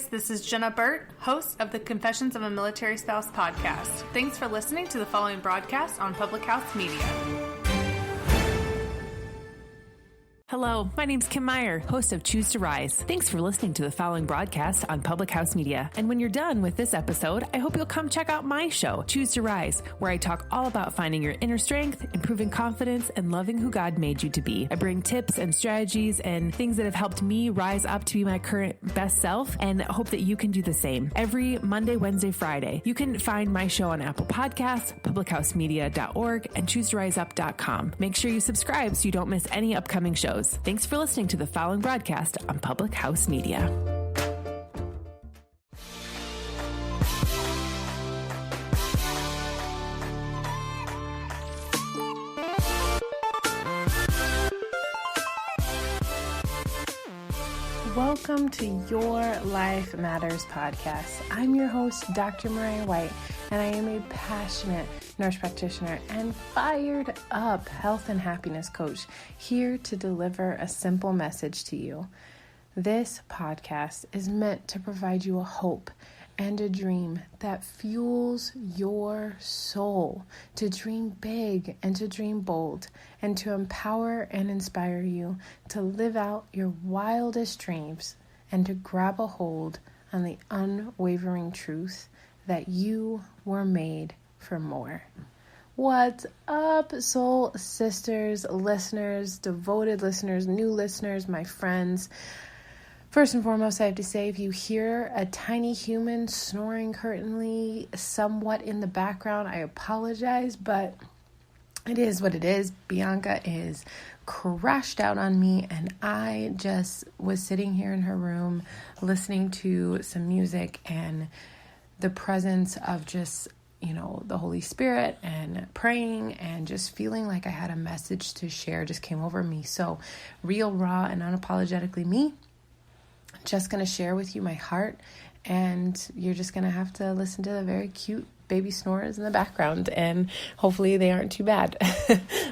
this is Jenna Burt, host of the Confessions of a Military Spouse podcast. Thanks for listening to the following broadcast on Public House Media. Hello, my name's Kim Meyer, host of Choose to Rise. Thanks for listening to the following broadcast on Public House Media. And when you're done with this episode, I hope you'll come check out my show, Choose to Rise, where I talk all about finding your inner strength, improving confidence, and loving who God made you to be. I bring tips and strategies and things that have helped me rise up to be my current best self, and hope that you can do the same. Every Monday, Wednesday, Friday. You can find my show on Apple Podcasts, publichousemedia.org, and chooseriseup.com. Make sure you subscribe so you don't miss any upcoming shows. Thanks for listening to the following broadcast on Public House Media. Welcome to Your Life Matters podcast. I'm your host, Dr. Mariah White, and I am a passionate nurse practitioner and fired up health and happiness coach, here to deliver a simple message to you. This podcast is meant to provide you a hope and a dream that fuels your soul to dream big and to dream bold, and to empower and inspire you to live out your wildest dreams and to grab a hold on the unwavering truth that you were made for more. What's up, soul sisters, listeners, devoted listeners, new listeners, my friends? First and foremost, I have to say, if you hear a tiny human snoring currently somewhat in the background, I apologize, but it is what it is. Bianca is crashed out on me, and I just was sitting here in her room listening to some music, and the presence of just, the Holy Spirit and praying and just feeling like I had a message to share just came over me. So real, raw, and unapologetically me. Just going to share with you my heart, and you're just going to have to listen to the very cute baby snores in the background, and hopefully they aren't too bad.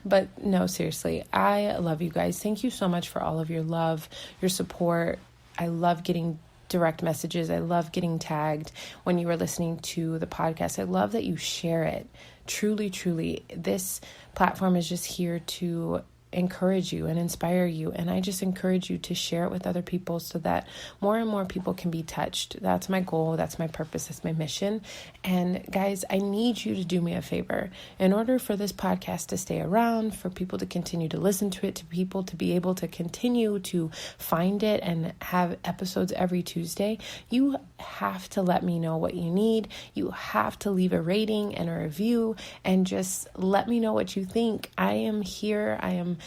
But no, seriously, I love you guys. Thank you so much for all of your love, your support. I love getting direct messages. I love getting tagged when you are listening to the podcast. I love that you share it. Truly, truly, this platform is just here to encourage you and inspire you, and I just encourage you to share it with other people so that more and more people can be touched. That's my goal, that's my purpose, that's my mission. And guys, I need you to do me a favor. In order for this podcast to stay around, for people to continue to listen to it, to people to be able to continue to find it and have episodes every Tuesday, you have to let me know what you need. You have to leave a rating and a review and just let me know what you think. I am here. I am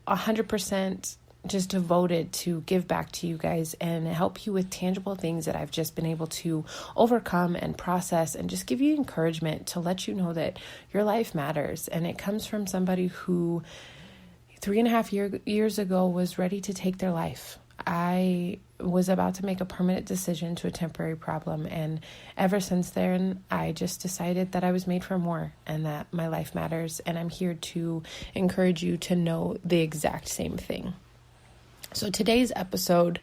100% just devoted to give back to you guys and help you with tangible things that I've just been able to overcome and process, and just give you encouragement to let you know that your life matters. And it comes from somebody who 3.5 years ago was ready to take their life. I was about to make a permanent decision to a temporary problem, and ever since then, I just decided that I was made for more and that my life matters, and I'm here to encourage you to know the exact same thing. So today's episode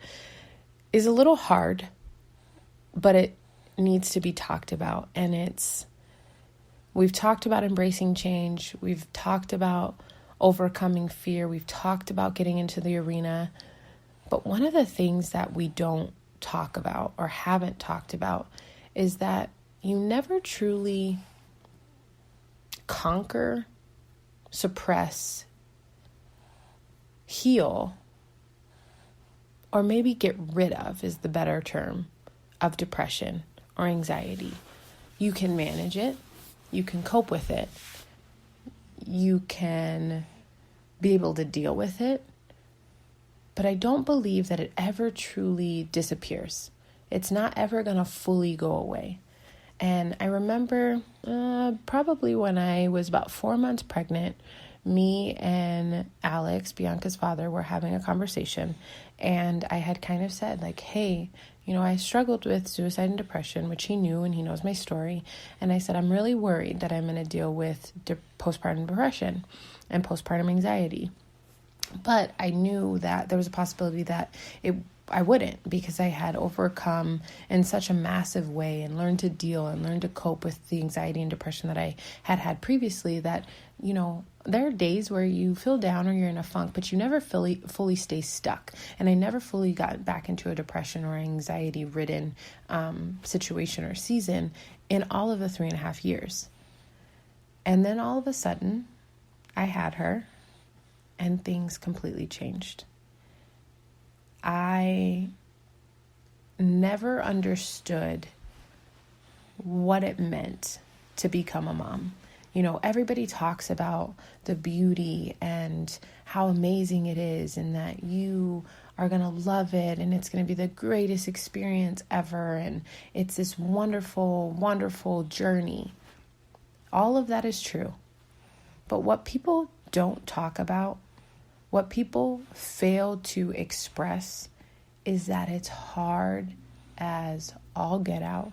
is a little hard, but it needs to be talked about, and we've talked about embracing change, we've talked about overcoming fear, we've talked about getting into the arena. But one of the things that we don't talk about or haven't talked about is that you never truly conquer, suppress, heal, or maybe get rid of is the better term, of depression or anxiety. You can manage it. You can cope with it. You can be able to deal with it. But I don't believe that it ever truly disappears. It's not ever going to fully go away. And I remember probably when I was about 4 months pregnant, me and Alex, Bianca's father, were having a conversation. And I had kind of said, like, hey, I struggled with suicide and depression, which he knew, and he knows my story. And I said, I'm really worried that I'm going to deal with postpartum depression and postpartum anxiety. But I knew that there was a possibility that it I wouldn't, because I had overcome in such a massive way and learned to deal and learned to cope with the anxiety and depression that I had previously, that, you know, there are days where you feel down or you're in a funk, but you never fully stay stuck. And I never fully got back into a depression or anxiety ridden situation or season in all of the 3.5 years. And then all of a sudden I had her and things completely changed. I never understood what it meant to become a mom. You know, everybody talks about the beauty and how amazing it is and that you are going to love it and it's going to be the greatest experience ever. And it's this wonderful, wonderful journey. All of that is true. But what people don't talk about, what people fail to express, is that it's hard as all get out.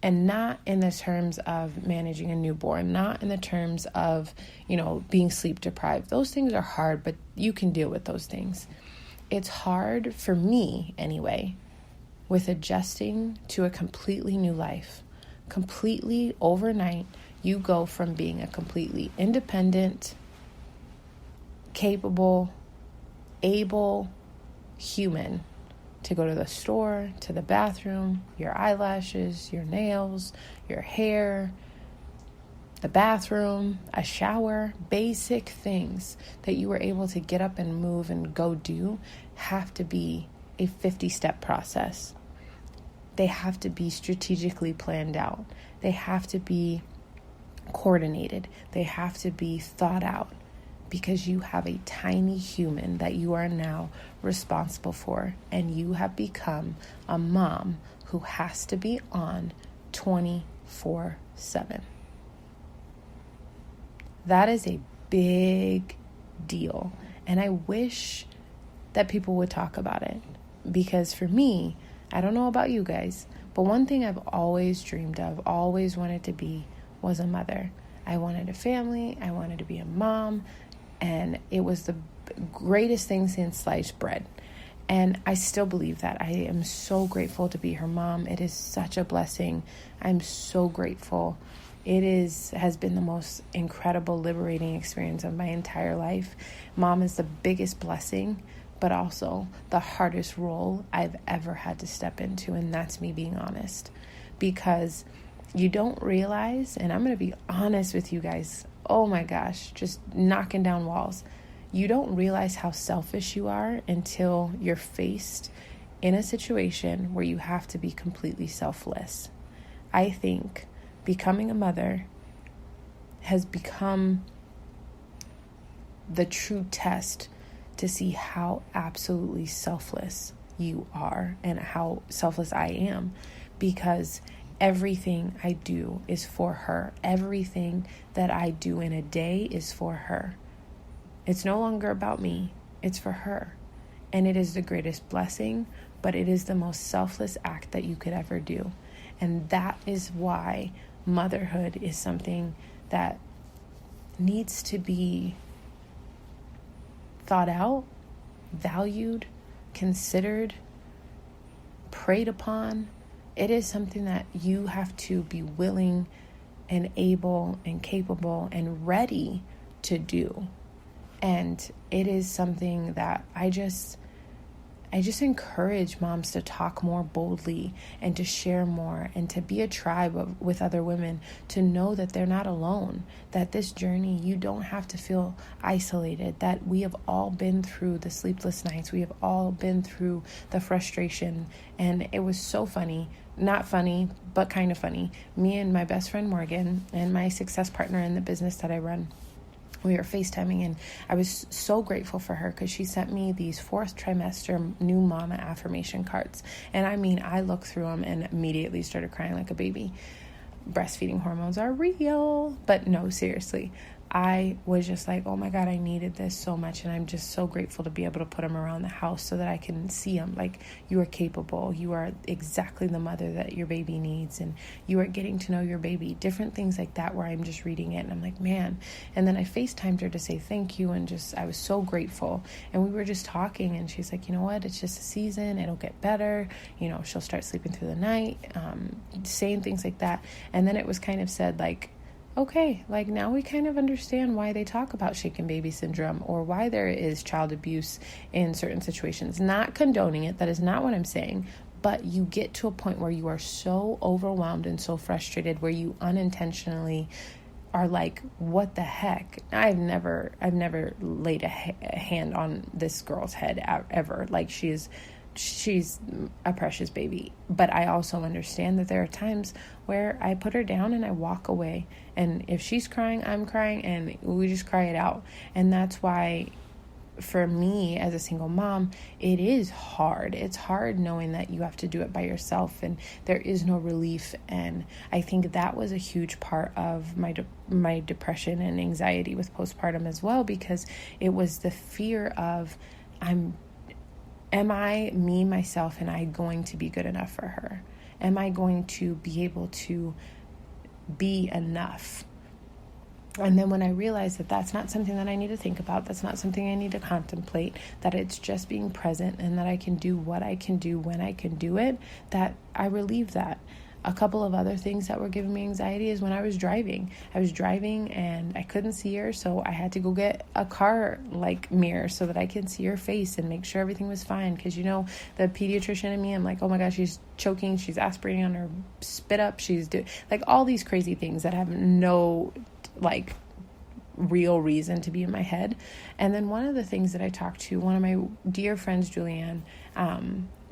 And not in the terms of managing a newborn, not in the terms of, you know, being sleep deprived. Those things are hard, but you can deal with those things. It's hard for me anyway, with adjusting to a completely new life. Completely overnight, you go from being a completely independent, capable, able human to go to the store, to the bathroom, your eyelashes, your nails, your hair, the bathroom, a shower, basic things that you were able to get up and move and go do have to be a 50-step process. They have to be strategically planned out. They have to be coordinated. They have to be thought out, because you have a tiny human that you are now responsible for, and you have become a mom who has to be on 24/7. That is a big deal, and I wish that people would talk about it, because for me, I don't know about you guys, but one thing I've always dreamed of, always wanted to be, was a mother. I wanted a family. I wanted to be a mom. And it was the greatest thing since sliced bread. And I still believe that. I am so grateful to be her mom. It is such a blessing. I'm so grateful. It has been the most incredible, liberating experience of my entire life. Mom is the biggest blessing, but also the hardest role I've ever had to step into. And that's me being honest. Because you don't realize, and I'm going to be honest with you guys, oh my gosh, just knocking down walls. You don't realize how selfish you are until you're faced in a situation where you have to be completely selfless. I think becoming a mother has become the true test to see how absolutely selfless you are and how selfless I am, because everything I do is for her. Everything that I do in a day is for her. It's no longer about me. It's for her. And it is the greatest blessing, but it is the most selfless act that you could ever do. And that is why motherhood is something that needs to be thought out, valued, considered, prayed upon. It is something that you have to be willing and able and capable and ready to do. And it is something that I just encourage moms to talk more boldly and to share more and to be a tribe with other women, to know that they're not alone, that this journey, you don't have to feel isolated, that we have all been through the sleepless nights. We have all been through the frustration. And it was so funny, not funny, but kind of funny. Me and my best friend Morgan and my success partner in the business that I run, we were FaceTiming, and I was so grateful for her because she sent me these 4th trimester new mama affirmation cards. And I mean, I looked through them and immediately started crying like a baby. Breastfeeding hormones are real, but no, seriously. I was just like, oh my God, I needed this so much. And I'm just so grateful to be able to put him around the house so that I can see him. Like, you are capable. You are exactly the mother that your baby needs. And you are getting to know your baby. Different things like that where I'm just reading it and I'm like, man. And then I FaceTimed her to say thank you. And I was so grateful. And we were just talking and she's like, you know what? It's just a season. It'll get better. She'll start sleeping through the night. Saying things like that. And then it was kind of said like, okay, like now we kind of understand why they talk about shaken baby syndrome or why there is child abuse in certain situations. Not condoning it. That is not what I'm saying. But you get to a point where you are so overwhelmed and so frustrated where you unintentionally are like, what the heck? I've never laid a hand on this girl's head ever. Like, she's a precious baby. But I also understand that there are times where I put her down and I walk away. And if she's crying, I'm crying, and we just cry it out. And that's why, for me as a single mom, it is hard. It's hard knowing that you have to do it by yourself and there is no relief. And I think that was a huge part of my depression and anxiety with postpartum as well, because it was the fear of, am I, me, myself, and I going to be good enough for her? Am I going to be able to be enough? And then when I realized that that's not something that I need to think about, that's not something I need to contemplate, that it's just being present and that I can do what I can do when I can do it, that I relieved that. A couple of other things that were giving me anxiety is when I was driving. I was driving and I couldn't see her, so I had to go get a car mirror so that I can see her face and make sure everything was fine. Because the pediatrician in me, I'm like, oh my gosh, she's choking, she's aspirating on her spit up, she's all these crazy things that have no real reason to be in my head. And then one of the things that I talked to one of my dear friends, Julianne,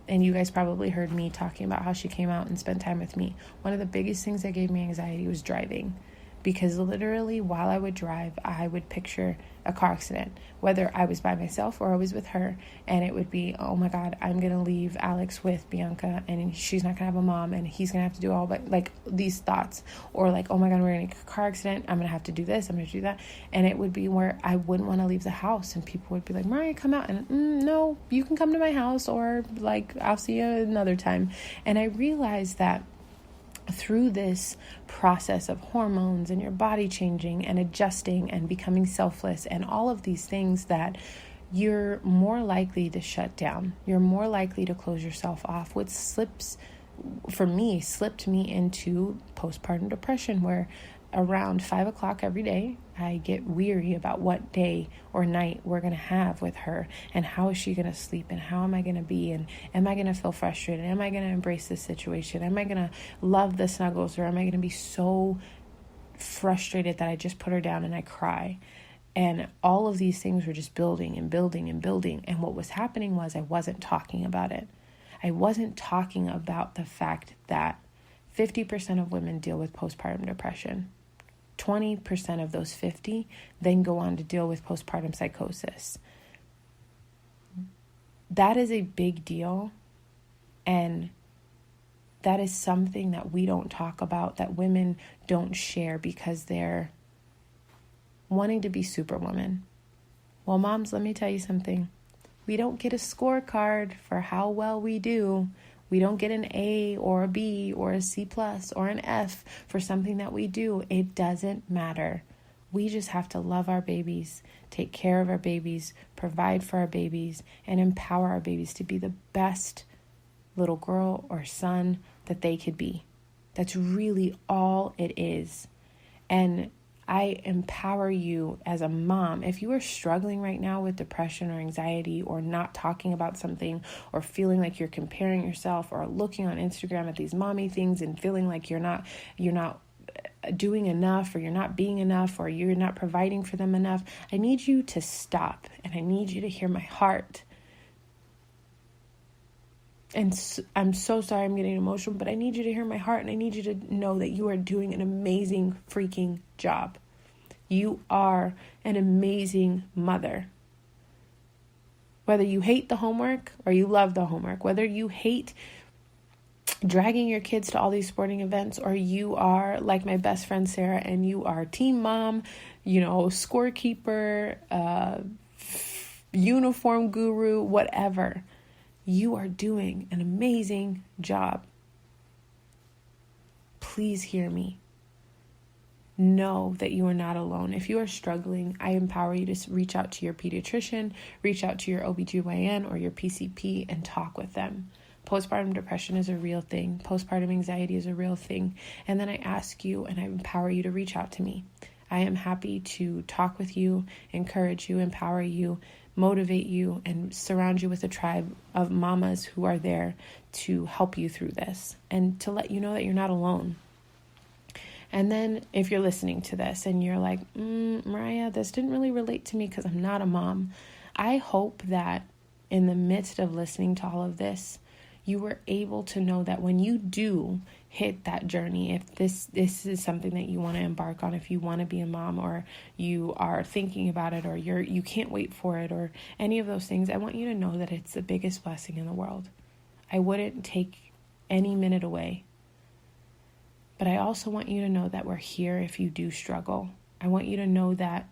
and you guys probably heard me talking about how she came out and spent time with me. One of the biggest things that gave me anxiety was driving, because literally while I would drive, I would picture a car accident, whether I was by myself or I was with her, and it would be, oh my God, I'm going to leave Alex with Bianca and she's not going to have a mom and he's going to have to do all, but these thoughts, or oh my God, we're in a car accident, I'm going to have to do this, I'm going to do that. And it would be where I wouldn't want to leave the house, and people would be like, Mariah, come out. And no, you can come to my house, or I'll see you another time. And I realized that through this process of hormones and your body changing and adjusting and becoming selfless and all of these things, that you're more likely to shut down. You're more likely to close yourself off, which slipped me into postpartum depression, where around 5 o'clock every day, I get weary about what day or night we're going to have with her, and how is she going to sleep, and how am I going to be, and am I going to feel frustrated? Am I going to embrace this situation? Am I going to love the snuggles, or am I going to be so frustrated that I just put her down and I cry? And all of these things were just building and building and building. And what was happening was I wasn't talking about it. I wasn't talking about the fact that 50% of women deal with postpartum depression. 20% of those 50 then go on to deal with postpartum psychosis. That is a big deal. And that is something that we don't talk about, that women don't share, because they're wanting to be superwoman. Well, moms, let me tell you something. We don't get a scorecard for how well we do. We don't get an A or a B or a C+ or an F for something that we do. It doesn't matter. We just have to love our babies, take care of our babies, provide for our babies, and empower our babies to be the best little girl or son that they could be. That's really all it is. And I empower you as a mom. If you are struggling right now with depression or anxiety, or not talking about something, or feeling like you're comparing yourself, or looking on Instagram at these mommy things and feeling like you're not doing enough, or you're not being enough, or you're not providing for them enough, I need you to stop, and I need you to hear my heart. And I'm so sorry I'm getting emotional, but I need you to hear my heart, and I need you to know that you are doing an amazing freaking job. You are an amazing mother. Whether you hate the homework or you love the homework, whether you hate dragging your kids to all these sporting events, or you are like my best friend Sarah and you are team mom, scorekeeper, uniform guru, whatever. You are doing an amazing job. Please hear me. Know that you are not alone. If you are struggling, I empower you to reach out to your pediatrician, reach out to your OBGYN or your PCP and talk with them. Postpartum depression is a real thing. Postpartum anxiety is a real thing. And then I ask you and I empower you to reach out to me. I am happy to talk with you, encourage you, empower you, motivate you, and surround you with a tribe of mamas who are there to help you through this and to let you know that you're not alone. And then if you're listening to this and you're like, Mariah, this didn't really relate to me because I'm not a mom. I hope that in the midst of listening to all of this, you were able to know that when you do hit that journey, if this is something that you want to embark on, if you want to be a mom or you are thinking about it or you can't wait for it or any of those things, I want you to know that it's the biggest blessing in the world. I wouldn't take any minute away. But I also want you to know that we're here if you do struggle. I want you to know that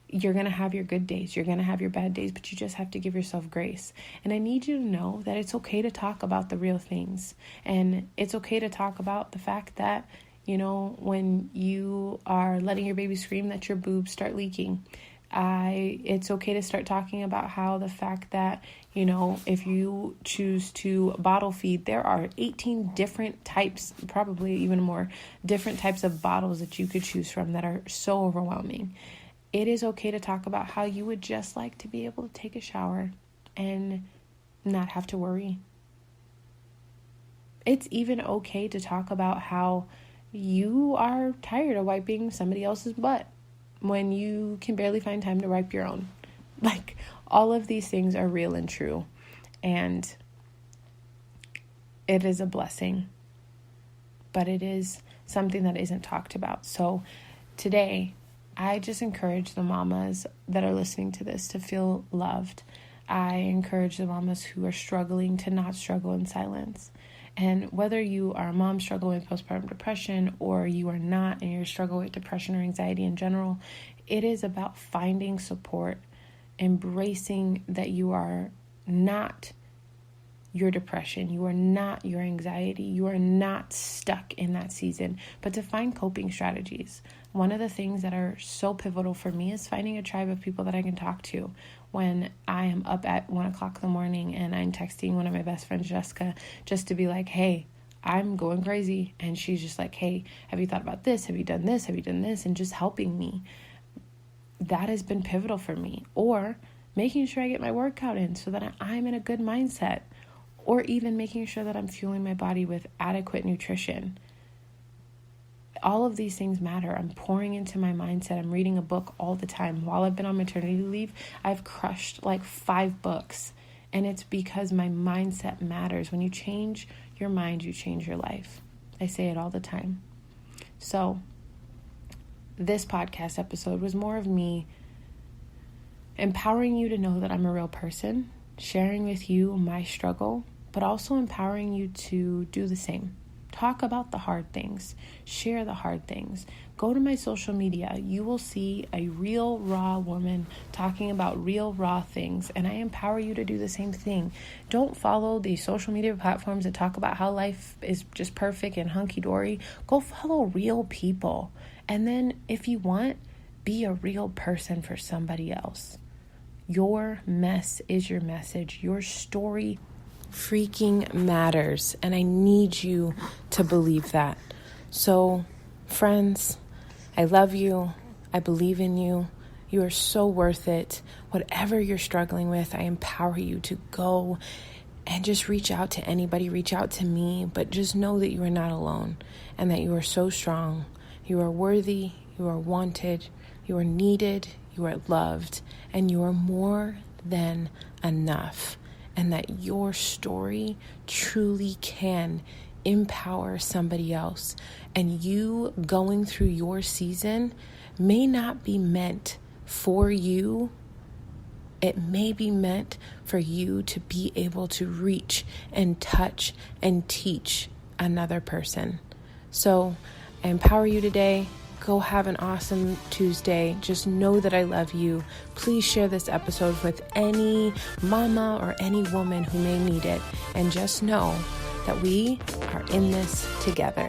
you're going to have your good days. You're going to have your bad days, but you just have to give yourself grace. And I need you to know that it's okay to talk about the real things. And it's okay to talk about the fact that, when you are letting your baby scream that your boobs start leaking. It's okay to start talking about how the fact that, if you choose to bottle feed, there are 18 different types, probably even more different types of bottles that you could choose from that are so overwhelming. It is okay to talk about how you would just like to be able to take a shower and not have to worry. It's even okay to talk about how you are tired of wiping somebody else's butt when you can barely find time to wipe your own. Like, all of these things are real and true. And it is a blessing. But it is something that isn't talked about. So today, I just encourage the mamas that are listening to this to feel loved. I encourage the mamas who are struggling to not struggle in silence. And whether you are a mom struggling with postpartum depression or you are not and you're struggling with depression or anxiety in general, it is about finding support, embracing that you are not your depression, you are not your anxiety, you are not stuck in that season, but to find coping strategies. One of the things that are so pivotal for me is finding a tribe of people that I can talk to when I am up at 1:00 in the morning and I'm texting one of my best friends, Jessica, just to be like, hey, I'm going crazy. And she's just like, hey, have you thought about this? Have you done this? Have you done this? And just helping me. That has been pivotal for me. Or making sure I get my workout in so that I'm in a good mindset. Or even making sure that I'm fueling my body with adequate nutrition. All of these things matter. I'm pouring into my mindset. I'm reading a book all the time. While I've been on maternity leave, I've crushed like 5 books. And it's because my mindset matters. When you change your mind, you change your life. I say it all the time. So this podcast episode was more of me empowering you to know that I'm a real person, sharing with you my struggle, but also empowering you to do the same. Talk about the hard things. Share the hard things. Go to my social media. You will see a real, raw woman talking about real, raw things. And I empower you to do the same thing. Don't follow the social media platforms that talk about how life is just perfect and hunky-dory. Go follow real people. And then if you want, be a real person for somebody else. Your mess is your message. Your story freaking matters, and I need you to believe that. So, friends, I love you. I believe in you. You are so worth it. Whatever you're struggling with, I empower you to go and just reach out to anybody. Reach out to me, but just know that you are not alone and that you are so strong. You are worthy. You are wanted. You are needed. You are loved, and you are more than enough. And that your story truly can empower somebody else. And you going through your season may not be meant for you. It may be meant for you to be able to reach and touch and teach another person. So I empower you today. Go have an awesome Tuesday. Just know that I love you. Please share this episode with any mama or any woman who may need it. And just know that we are in this together.